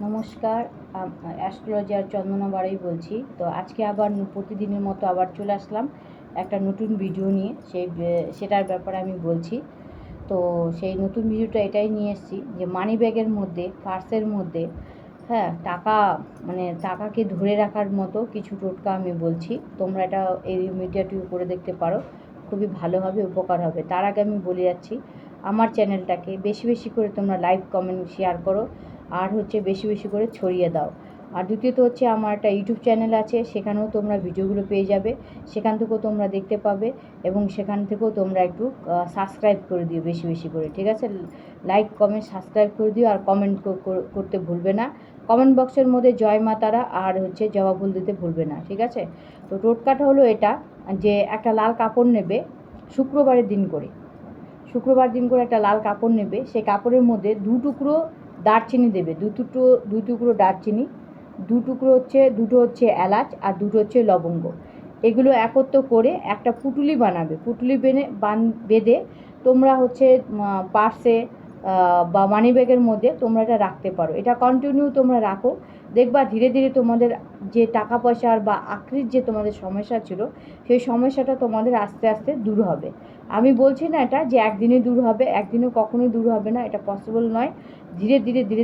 নমস্কার, অ্যাস্ট্রোলজার চন্দনা বাড়াই বলছি। তো আজকে আবার প্রতিদিনের মতো আবার চলে আসলাম একটা নতুন ভিডিও নিয়ে। সেটার ব্যাপারে আমি বলছি। তো সেই নতুন ভিডিওটা এটাই নিয়ে এসেছি যে মানি ব্যাগের মধ্যে, পার্সের মধ্যে, হ্যাঁ, টাকাকে ধরে রাখার মতো কিছু টোটকা আমি বলছি। তোমরা এটা এই মিডিয়াটিও করে দেখতে পারো, খুবই ভালো হবে, উপকার হবে। তার আগে আমি বলে যাচ্ছি, আমার চ্যানেলটাকে বেশি বেশি করে তোমরা লাইক, কমেন্ট, শেয়ার করো, আর বেশি বেশি করে ছড়িয়ে দাও। আর দ্বিতীয়ত আমার একটা ইউটিউব চ্যানেল আছে, সেখানেও তোমরা ভিডিওগুলো পেয়ে যাবে, সেখান থেকেও তোমরা দেখতে পাবে, এবং সেখান থেকেও তোমরা একটু সাবস্ক্রাইব করে দিও বেশি বেশি করে, ঠিক আছে? লাইক, কমেন্ট, সাবস্ক্রাইব করে দিও, আর কমেন্ট করতে ভুলবে না। কমেন্ট বক্সের মধ্যে জয় মা তারা আর জবাবুল দিতে ভুলবে না, ঠিক আছে? তো টোটকাটা হলো এটা, যে একটা লাল কাপড় নেবে, শুক্রবার দিন করে একটা লাল কাপড় নেবে। সেই কাপড়ের মধ্যে টুকরো দারচিনি দেবে, দুই টুকরো দারচিনি, দুটো এলাচ, আর দুটো লবঙ্গ। এগুলো একত্র করে একটা পুটুলি বানাবে। পুটুলি বেঁধে তোমরা পার্সে বা মানি ব্যাগের মধ্যে তোমরা এটা রাখতে পারো। এটা কন্টিনিউ তোমরা রাখো, দেখবা ধীরে ধীরে তোমাদের যে টাকা পয়সার বা আকৃতির যে তোমাদের সমস্যা ছিল, সেই সমস্যাটা তোমাদের আস্তে আস্তে দূর হবে। আমি বলছি না এটা যে একদিনে দূর হবে, একদিনে কখনোই দূর হবে না, এটা পসিবল নয়। ধীরে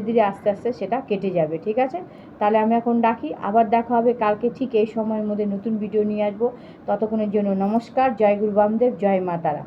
ধীরে আস্তে আস্তে সেটা কেটে যাবে, ঠিক আছে? তাহলে আমি এখন রাখি, আবার দেখা হবে কালকে ঠিক এই সময়ের মধ্যে নতুন ভিডিও নিয়ে আসবো। ততক্ষণের জন্য নমস্কার, জয় গুরু বামদেব, জয় মা তারা।